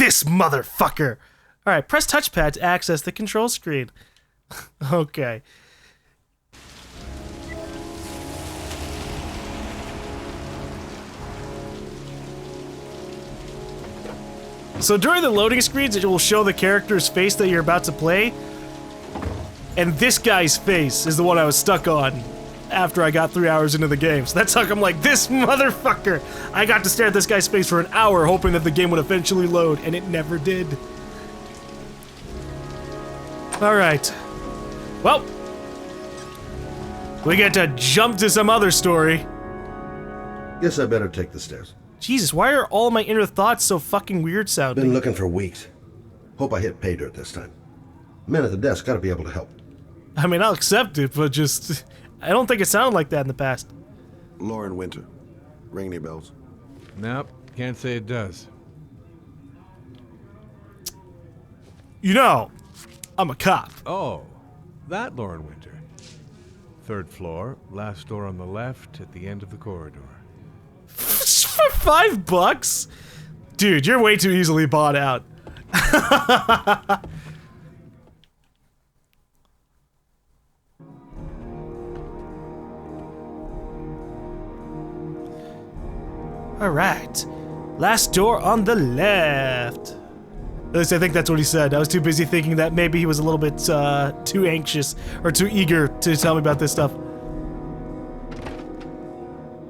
this motherfucker. Alright, press touchpad to access the control screen. Okay. So during the loading screens, it will show the character's face that you're about to play. And this guy's face is the one I was stuck on after I got 3 hours into the game. So that's how I'm like, this motherfucker! I got to stare at this guy's face for an hour hoping that the game would eventually load, and it never did. Alright. Well, we get to jump to some other story. Guess I better take the stairs. Jesus, why are all my inner thoughts so fucking weird sounding? Been looking for weeks. Hope I hit pay dirt this time. Men at the desk gotta be able to help. I mean, I'll accept it, but just... I don't think it sounded like that in the past. Lauren Winter. Ring any bells? Nope, can't say it does. You know, I'm a cop. Oh, that Lauren Winter. 3rd floor, last door on the left at the end of the corridor. For $5? Dude, you're way too easily bought out. Alright. Last door on the left. At least I think that's what he said. I was too busy thinking that maybe he was a little bit too anxious or too eager to tell me about this stuff.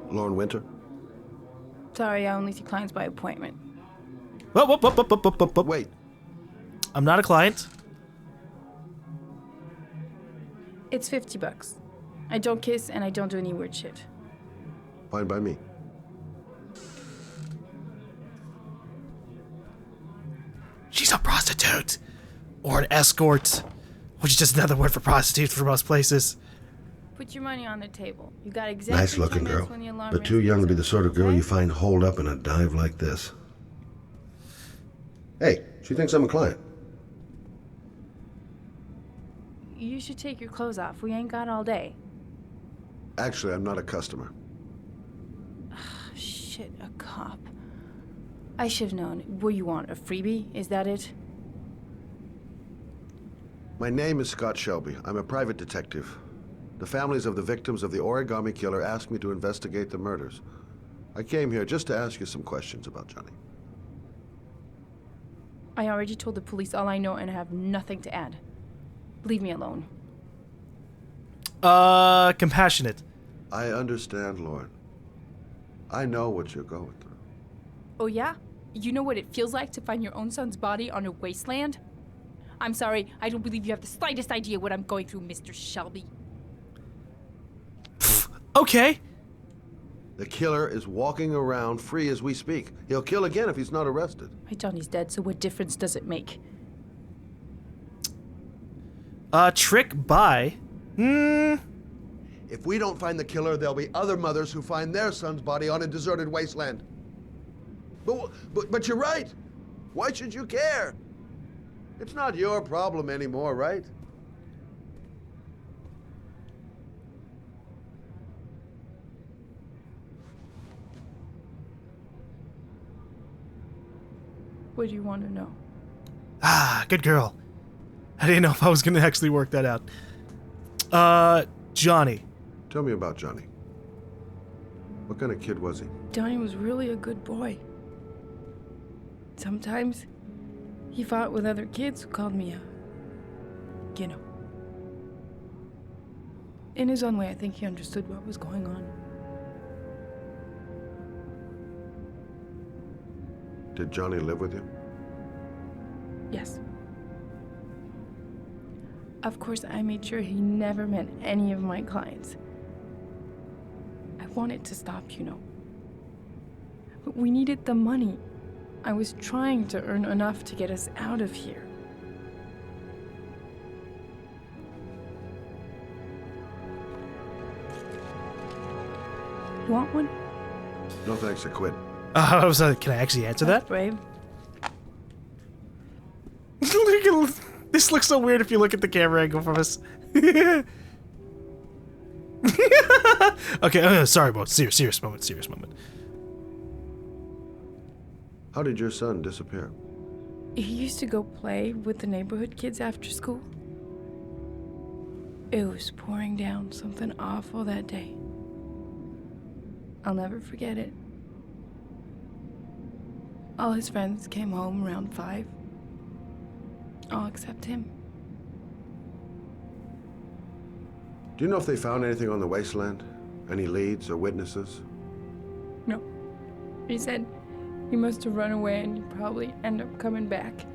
Lauren Winter? Sorry, I only see clients by appointment. Whoop. Wait. I'm not a client. It's $50. I don't kiss and I don't do any weird shit. Fine by me. She's a prostitute. Or an escort. Which is just another word for prostitute for most places. Put your money on the table. You got exactly Nice 2 looking minutes girl, when the alarm but too rings. young to be the sort of girl Okay? you find holed up in a dive like this. Hey, she thinks I'm a client. You should take your clothes off. We ain't got all day. Actually, I'm not a customer. Shit, a cop. I should have known. What do you want, a freebie? Is that it? My name is Scott Shelby. I'm a private detective. The families of the victims of the Origami Killer asked me to investigate the murders. I came here just to ask you some questions about Johnny. I already told the police all I know and I have nothing to add. Leave me alone. Compassionate. I understand, Lauren. I know what you're going through. Oh yeah? You know what it feels like to find your own son's body on a wasteland? I'm sorry, I don't believe you have the slightest idea what I'm going through, Mr. Shelby. Okay. The killer is walking around free as we speak. He'll kill again if he's not arrested. My Johnny's dead, so what difference does it make? Trick by. If we don't find the killer, there'll be other mothers who find their son's body on a deserted wasteland. But you're right. Why should you care? It's not your problem anymore, right? What do you want to know? Ah, good girl. I didn't know if I was gonna actually work that out. Johnny. Tell me about Johnny. What kind of kid was he? Johnny was really a good boy. Sometimes he fought with other kids who called me you know. In his own way, I think he understood what was going on. Did Johnny live with you? Yes. Of course, I made sure he never met any of my clients. I wanted to stop, you know. But we needed the money. I was trying to earn enough to get us out of here. You want one? No thanks, I quit. I was like, can I actually answer that? That's brave. This looks so weird if you look at the camera angle from us. Okay, sorry, Bo. Serious moment. How did your son disappear? He used to go play with the neighborhood kids after school. It was pouring down something awful that day. I'll never forget it. All his friends came home around 5. All except him. Do you know if they found anything on the wasteland? Any leads or witnesses? No. He said he must have run away and he'd probably end up coming back.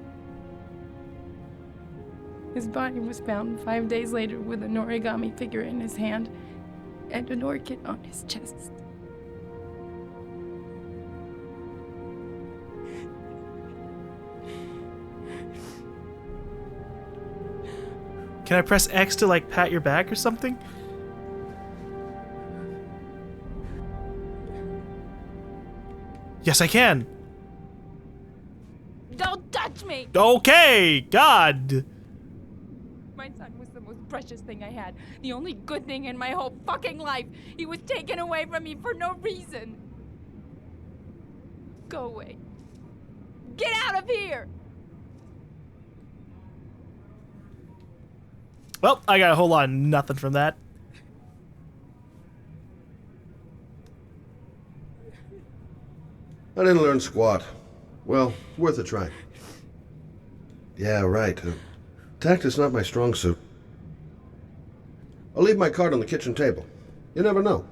His body was found 5 days later with an origami figure in his hand and an orchid on his chest. Can I press X to, like, pat your back or something? Yes, I can. Don't touch me! Okay, God. My son was the most precious thing I had. The only good thing in my whole fucking life. He was taken away from me for no reason. Go away. Get out of here! Well, I got a whole lot of nothing from that. I didn't learn squat. Well, worth a try. Yeah, right. Tact is not my strong suit. I'll leave my card on the kitchen table. You never know.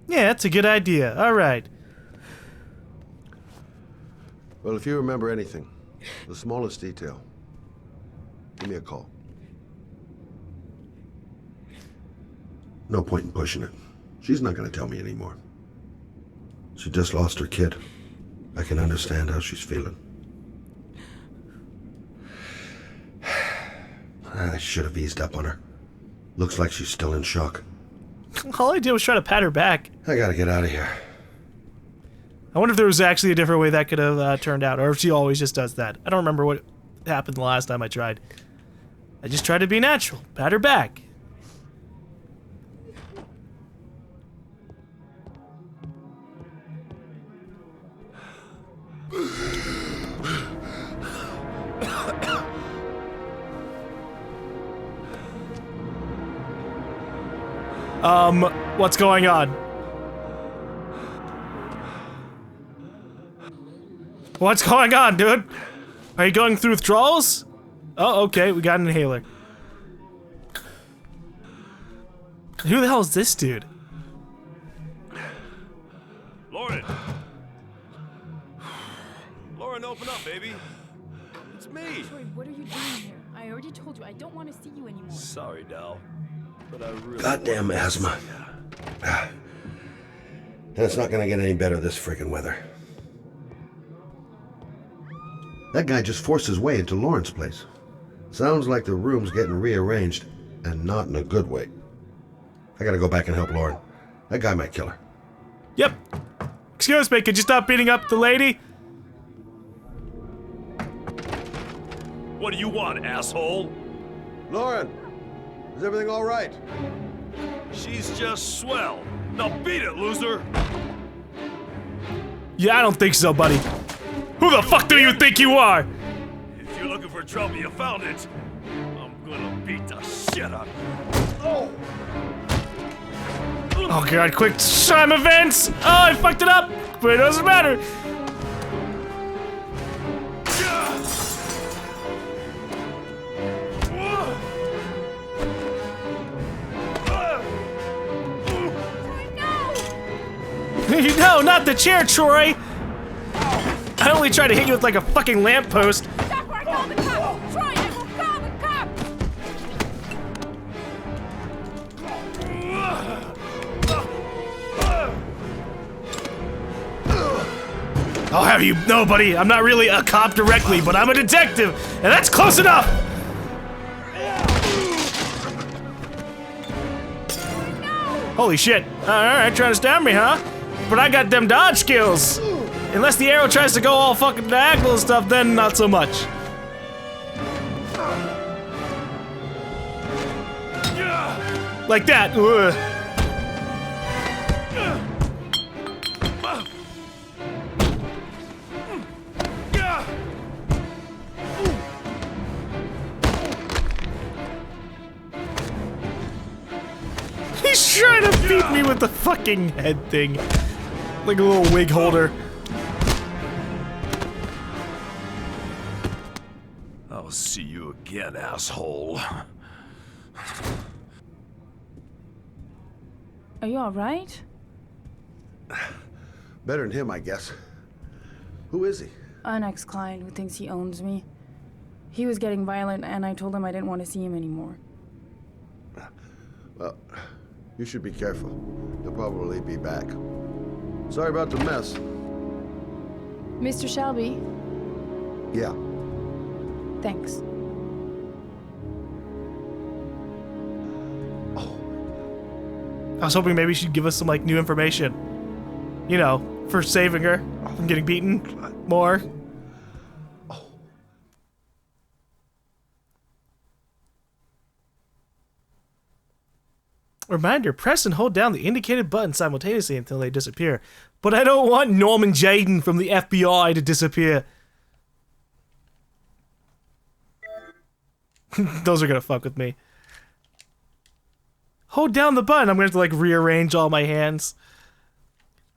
Yeah, that's a good idea. All right. Well, if you remember anything, the smallest detail, give me a call. No point in pushing it. She's not going to tell me anymore. She just lost her kid. I can understand how she's feeling. I should have eased up on her. Looks like she's still in shock. All I did was try to pat her back. I gotta get out of here. I wonder if there was actually a different way that could have turned out, or if she always just does that. I don't remember what happened the last time I tried. I just tried to be natural. Pat her back. What's going on? What's going on, dude? Are you going through withdrawals? Oh, okay, we got an inhaler. Who the hell is this dude? Lauren! Lauren, open up, baby. It's me. Troy, what are you doing here? I already told you I don't want to see you anymore. Sorry, Dal. But I really Goddamn asthma. And it's not gonna get any better this friggin' weather. That guy just forced his way into Lauren's place. Sounds like the room's getting rearranged, and not in a good way. I gotta go back and help Lauren. That guy might kill her. Yep. Excuse me, could you stop beating up the lady? What do you want, asshole? Lauren, is everything all right? She's just swell. Now beat it, loser. Yeah, I don't think so, buddy. Who the fuck do you think you are? If you're looking for trouble, you found it. I'm gonna beat the shit out of you. Oh god, quick time events! Oh, I fucked it up! But it doesn't matter. No, not the chair, Troy! I only tried to hit you with like a fucking lamppost. Stop or I call the cops! Troy, I will call the cops! I'll have you know, buddy, I'm not really a cop directly, but I'm a detective, and that's close enough! Holy shit. Alright, trying to stab me, huh? But I got them dodge skills. Unless the arrow tries to go all fucking diagonal and stuff, then not so much. Like that. Ugh. beat me with the fucking head thing. Like a little wig holder. I'll see you again, asshole. Are you alright? Better than him, I guess. Who is he? An ex-client who thinks he owns me. He was getting violent, and I told him I didn't want to see him anymore. Well, you should be careful. They'll probably be back. Sorry about the mess. Mr. Shelby, Yeah. thanks. I was hoping maybe she'd give us some like new information. You know, for saving her from getting beaten more. Reminder, press and hold down the indicated button simultaneously until they disappear. But I don't want Norman Jaden from the FBI to disappear. Those are gonna fuck with me. Hold down the button. I'm gonna have to like rearrange all my hands.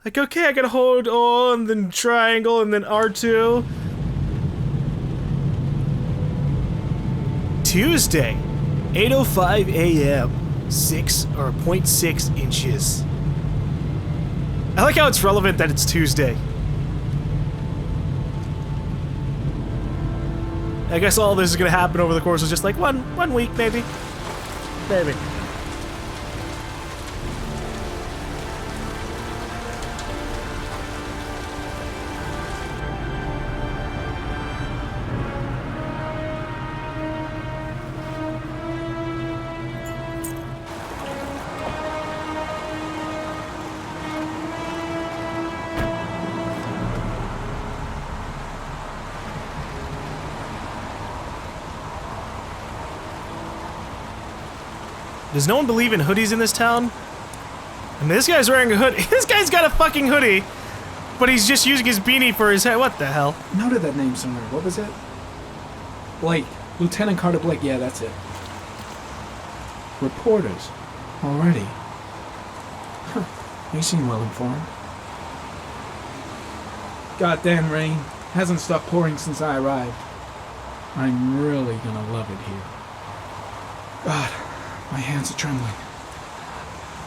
Like, okay, I gotta hold on, then triangle, and then R2. Tuesday, 8:05 a.m. 0.6 inches. I like how it's relevant that it's Tuesday. I guess all this is gonna happen over the course of just like one week, maybe. Maybe. Does no one believe in hoodies in this town? I mean, this guy's wearing a hood. This guy's got a fucking hoodie, but he's just using his beanie for his head. What the hell? Noted that name somewhere. What was it? Blake. Lieutenant Carter Blake. Yeah, that's it. Reporters. Already. Huh. You seem well informed. Goddamn rain. Hasn't stopped pouring since I arrived. I'm really gonna love it here. God. My hands are trembling.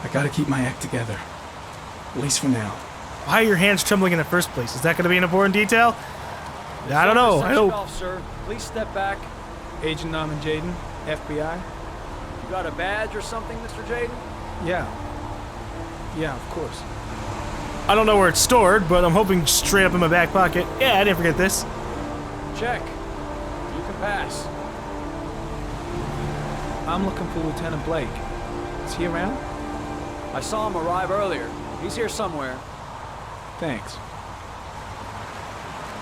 I gotta keep my act together. At least for now. Why are your hands trembling in the first place? Is that going to be an important detail? I don't know. I hope. Sir, please step back. Agent Norman Jaden, FBI. You got a badge or something, Mr. Jaden? Yeah. Yeah, of course. I don't know where it's stored, but I'm hoping straight up in my back pocket. Yeah, I didn't forget this. Check. You can pass. I'm looking for Lieutenant Blake. Is he around? I saw him arrive earlier. He's here somewhere. Thanks.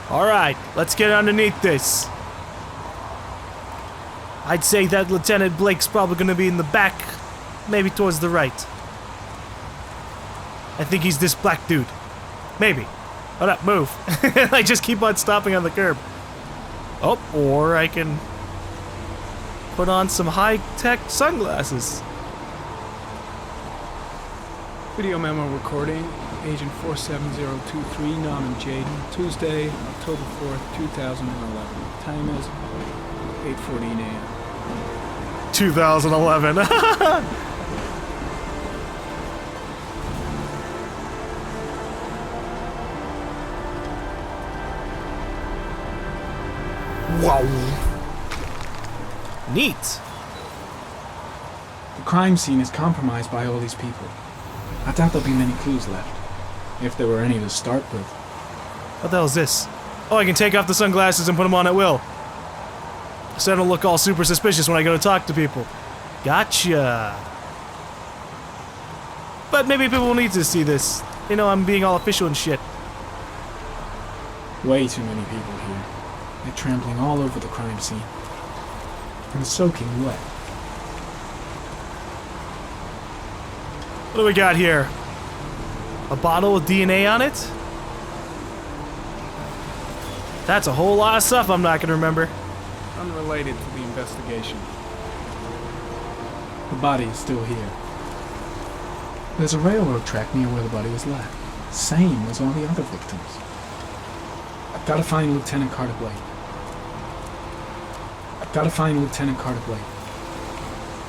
All right, let's get underneath this. I'd say that Lieutenant Blake's probably going to be in the back, maybe towards the right. I think he's this black dude. Maybe. Hold up, move. I just keep on stopping on the curb. Oh, or I can put on some high-tech sunglasses. Video memo recording. Agent 47023, Norman Jaden. Tuesday, October 4th, 2011. Time is 8:14 a.m. 2011. Wow. Neat. The crime scene is compromised by all these people. I doubt there'll be many clues left. If there were any to start with. What the hell is this? Oh, I can take off the sunglasses and put them on at will. So I don't look all super suspicious when I go to talk to people. Gotcha. But maybe people will need to see this. You know, I'm being all official and shit. Way too many people here. They're trampling all over the crime scene. And soaking wet. What do we got here? A bottle with DNA on it? That's a whole lot of stuff I'm not gonna remember. Unrelated to the investigation. The body is still here. There's a railroad track near where the body was left. Same as all the other victims. I've got to find Lieutenant Carter Blake.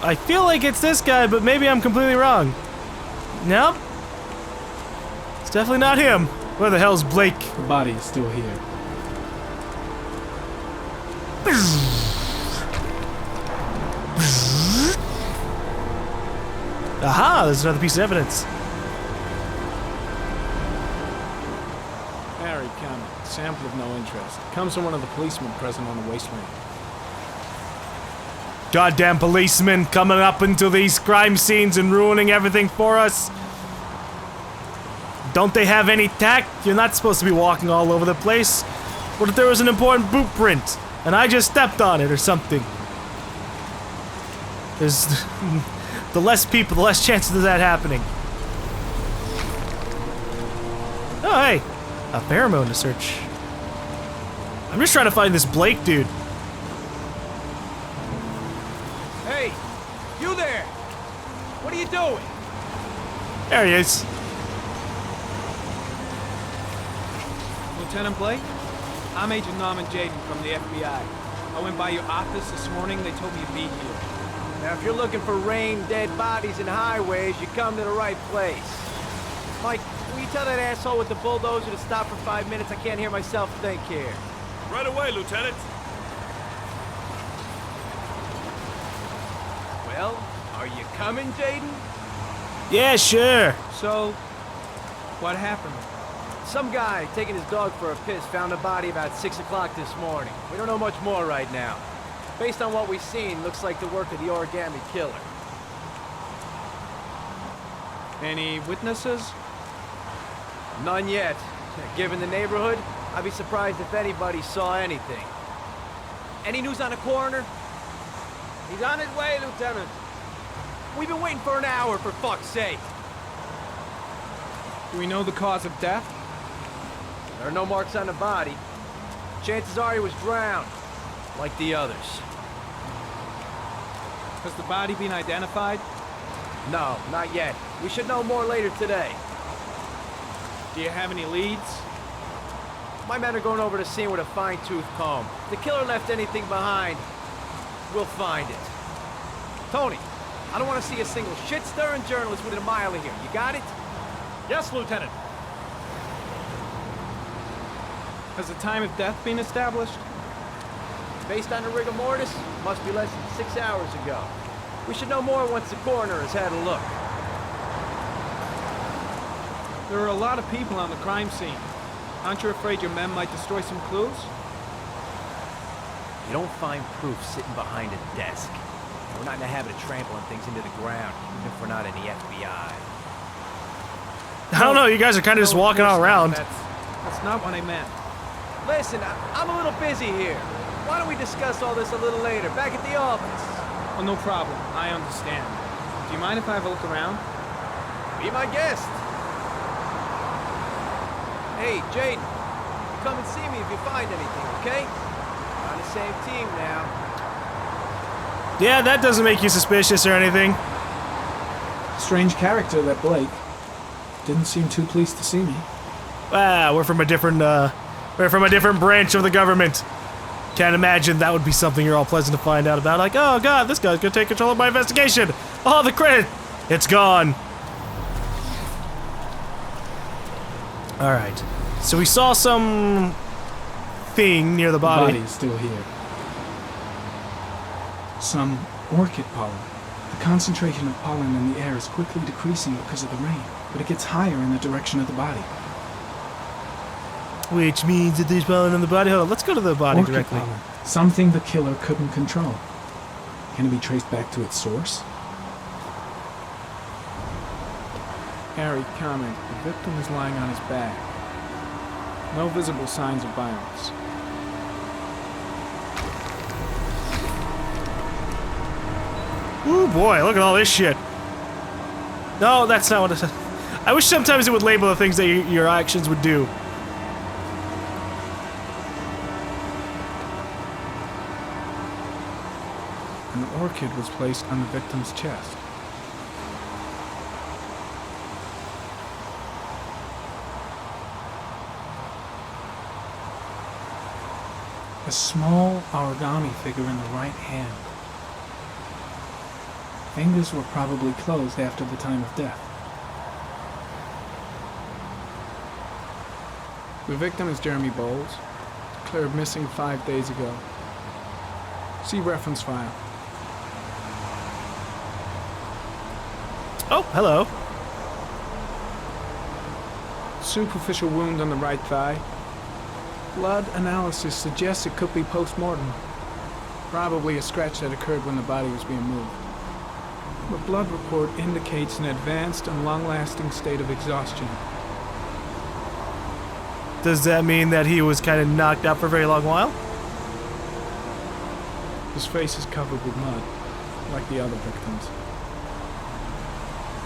I feel like it's this guy, but maybe I'm completely wrong. Nope. It's definitely not him. Where the hell's Blake? The body is still here. Aha, there's another piece of evidence. Harry Cameron, sample of no interest. Comes from one of the policemen present on the wasteland. Goddamn policemen coming up into these crime scenes and ruining everything for us. Don't they have any tact? You're not supposed to be walking all over the place. What if there was an important boot print and I just stepped on it or something? There's the less people, the less chances of that happening. Oh, hey, a pheromone to search. I'm just trying to find this Blake dude. Hey, you there! What are you doing? There he is. Lieutenant Blake? I'm Agent Norman Jaden from the FBI. I went by your office this morning. They told me to be here. Now, if you're looking for rain, dead bodies, and highways, you come to the right place. Mike, will you tell that asshole with the bulldozer to stop for 5 minutes? I can't hear myself think here. Right away, Lieutenant. Well, are you coming, Jaden? Yeah, sure. So, what happened? Some guy taking his dog for a piss found a body about 6 o'clock this morning. We don't know much more right now. Based on what we've seen, looks like the work of the Origami Killer. Any witnesses? None yet. Given the neighborhood, I'd be surprised if anybody saw anything. Any news on the coroner? He's on his way, Lieutenant. We've been waiting for an hour, for fuck's sake. Do we know the cause of death? There are no marks on the body. Chances are he was drowned, like the others. Has the body been identified? No, not yet. We should know more later today. Do you have any leads? My men are going over the scene with a fine-tooth comb. If the killer left anything behind, we'll find it. Tony, I don't want to see a single shit-stirring journalist within a mile of here. You got it? Yes, Lieutenant. Has the time of death been established? Based on the rigor mortis, must be less than 6 hours ago. We should know more once the coroner has had a look. There are a lot of people on the crime scene. Aren't you afraid your men might destroy some clues? You don't find proof sitting behind a desk. We're not in the habit of trampling things into the ground, even if we're not in the FBI. I don't know, you guys are kind of just walking all around. That's not what I meant. Listen, I'm a little busy here. Why don't we discuss all this a little later, back at the office? Oh, no problem. I understand. Do you mind if I have a look around? Be my guest. Hey, Jaden, come and see me if you find anything, okay? We're on the same team now. Yeah, that doesn't make you suspicious or anything. Strange character, that Blake. Didn't seem too pleased to see me. Ah, we're from a different branch of the government. Can't imagine that would be something you're all pleasant to find out about. Like, oh god, this guy's gonna take control of my investigation. Oh, the credit, it's gone. All right, so we saw some thing near the body. The body's still here. Some orchid pollen. The concentration of pollen in the air is quickly decreasing because of the rain, but it gets higher in the direction of the body. Which means that there's pollen in the body. Hold on, let's go to the body Orchid directly. pollen. Something the killer couldn't control. Can it be traced back to its source? Harry, comment. The victim is lying on his back. No visible signs of violence. Ooh boy, look at all this shit. No, that's not what it said. I wish sometimes it would label the things that your actions would do. An orchid was placed on the victim's chest. A small origami figure in the right hand. Fingers were probably closed after the time of death. The victim is Jeremy Bowles, declared missing 5 days ago. See reference file. Oh, hello. Superficial wound on the right thigh. Blood analysis suggests it could be post-mortem. Probably a scratch that occurred when the body was being moved. The blood report indicates an advanced and long-lasting state of exhaustion. Does that mean that he was kind of knocked out for a very long while? His face is covered with mud, like the other victims.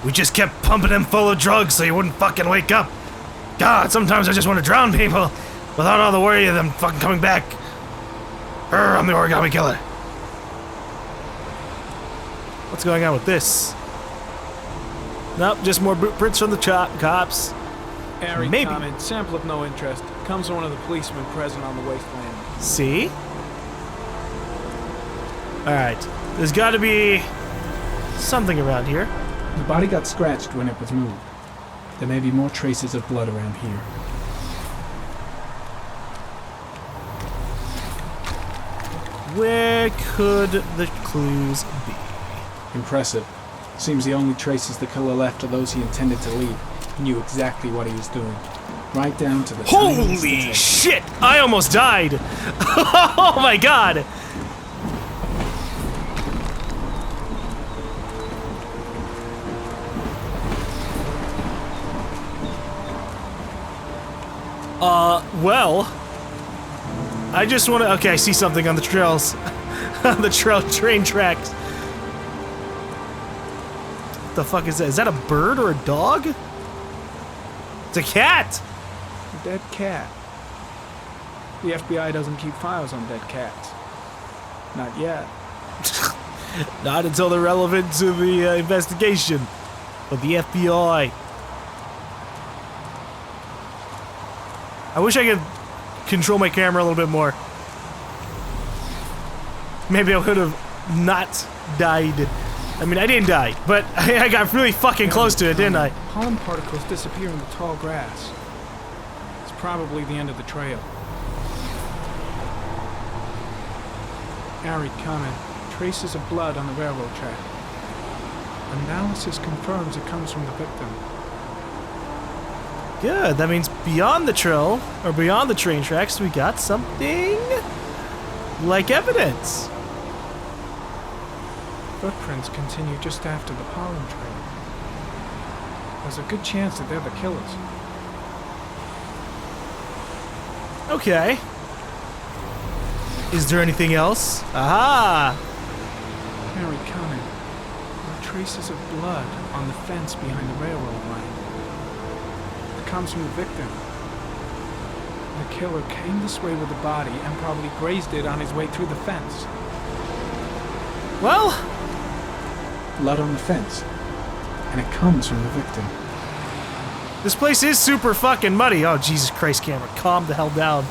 We just kept pumping him full of drugs so he wouldn't fucking wake up. God, sometimes I just want to drown people without all the worry of them fucking coming back. I'm the Origami Killer. What's going on with this? Nope, just more prints from the cops. Airy Maybe. comment, sample of no interest. Comes from one of the policemen present on the wasteland. See? Alright, there's gotta be something around here. The body got scratched when it was moved. There may be more traces of blood around here. Where could the clues be? Impressive. Seems the only traces the killer left are those he intended to leave. He knew exactly what he was doing. Right down to the tiniest Holy detail. shit! I almost died! Oh my god! Well, I just want to. Okay, I see something on the trails, on the train tracks. What the fuck is that? Is that a bird or a dog? It's a cat. A dead cat. The FBI doesn't keep files on dead cats. Not yet. Not until they're relevant to the investigation of the FBI. I wish I could control my camera a little bit more. Maybe I would have not died. I mean, I didn't die, but I got really fucking close to it, didn't I? Pollen particles disappear in the tall grass. It's probably the end of the trail. Arid comment. Traces of blood on the railroad track. Analysis confirms it comes from the victim. Good, that means beyond the trail, or beyond the train tracks, we got something like evidence. Footprints continue just after the pollen trail. There's a good chance that they're the killers. Okay. Is there anything else? Aha! Harry comment. There are traces of blood on the fence behind the railroad line. It comes from the victim. The killer came this way with the body and probably grazed it on his way through the fence. Well, Blood on the fence. And it comes from the victim. this place is super fucking muddy. Oh, Jesus Christ, camera. Calm the hell down.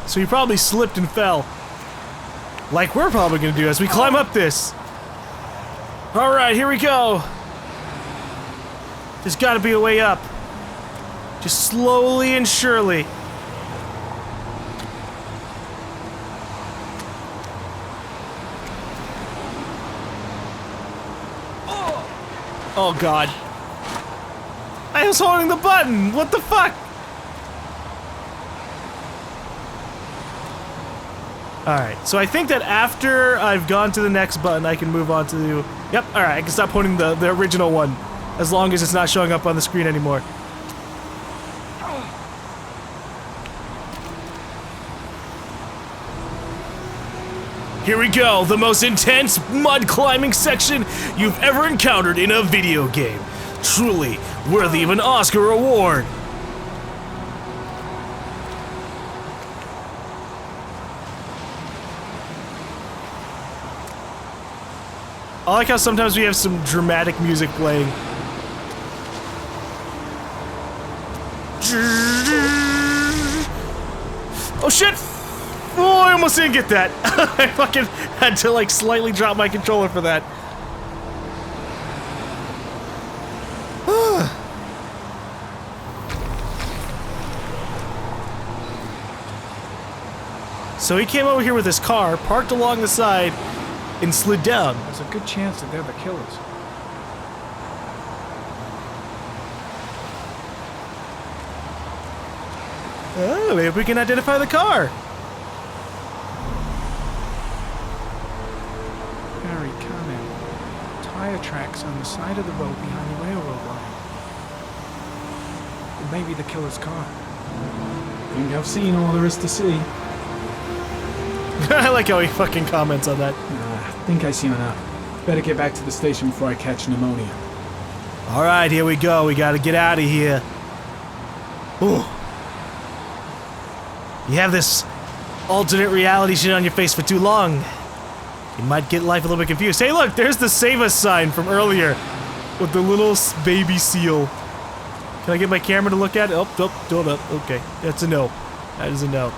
So he probably slipped and fell. Like we're probably gonna do as we climb up this. Alright, here we go. There's gotta be a way up. Just slowly and surely. Oh god. I was holding the button! What the fuck? Alright, so I think that after I've gone to the next button, I can move on to the... Yep, alright, I can stop holding the original one. As long as it's not showing up on the screen anymore. Here we go, the most intense mud climbing section you've ever encountered in a video game. Truly worthy of an Oscar award. I like how sometimes we have some dramatic music playing. Oh shit! Oh, I almost didn't get that. I fucking had to like slightly drop my controller for that. So he came over here with his car, parked along the side, and slid down. There's a good chance that they're the killers. Oh, maybe we can identify the car. Very common. Tire tracks on the side of the road behind the railroad line. It may be the killer's car. I think I've seen all there is to see. I like how he fucking comments on that. I think I seen enough. Better get back to the station before I catch pneumonia. Alright, here we go. We gotta get out of here. Ooh. You have this alternate reality shit on your face for too long. You might get life a little bit confused. Hey look, there's the save us sign from earlier. With the little baby seal. Can I get my camera to look at it? Oh, hold up. Okay, that's a no. That is a no.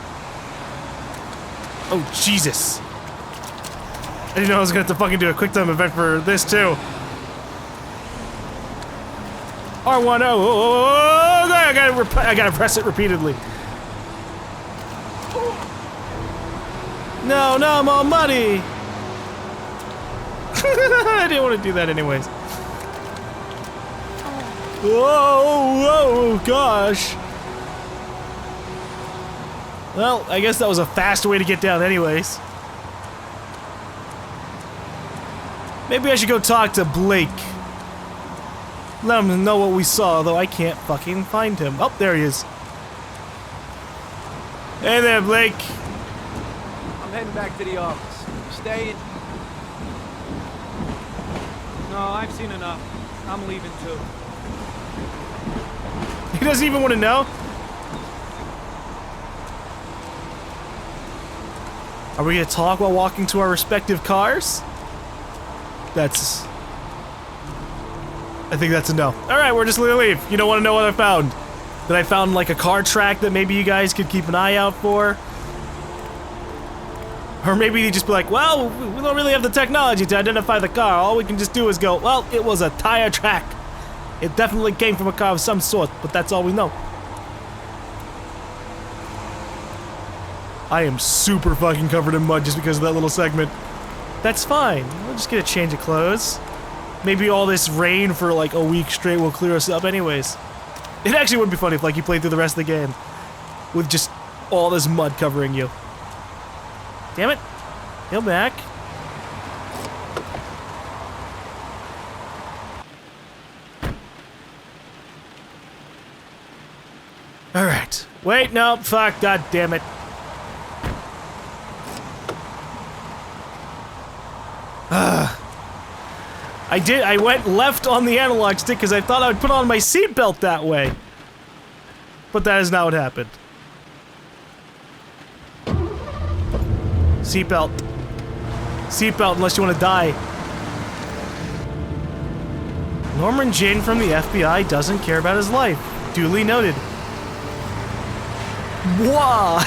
Oh, Jesus. I didn't know I was gonna have to fucking do a quick time event for this, too. R1, oh, I gotta press it repeatedly. No, more money! I didn't want to do that anyways. Whoa, gosh. Well, I guess that was a fast way to get down anyways. Maybe I should go talk to Blake. Let him know what we saw, though I can't fucking find him. Oh, there he is. Hey there, Blake. I'm heading back to the office. You staying? No, I've seen enough. I'm leaving too. He doesn't even want to know? Are we gonna talk while walking to our respective cars? I think that's a no. Alright, we're just gonna leave. You don't want to know what I found. That I found like a car track that maybe you guys could keep an eye out for. Or maybe you just be like, well, we don't really have the technology to identify the car. All we can just do is go, well, it was a tire track. It definitely came from a car of some sort, but that's all we know. I am super fucking covered in mud just because of that little segment. That's fine. We'll just get a change of clothes. Maybe all this rain for like a week straight will clear us up anyways. It actually would be funny if like you played through the rest of the game with just all this mud covering you. Damn it. Go back. Alright. Wait, no, fuck, god damn it. I went left on the analog stick because I thought I would put on my seatbelt that way. But that is not what happened. Seatbelt. Seatbelt unless you want to die. Norman Jane from the FBI doesn't care about his life. Duly noted. Wah!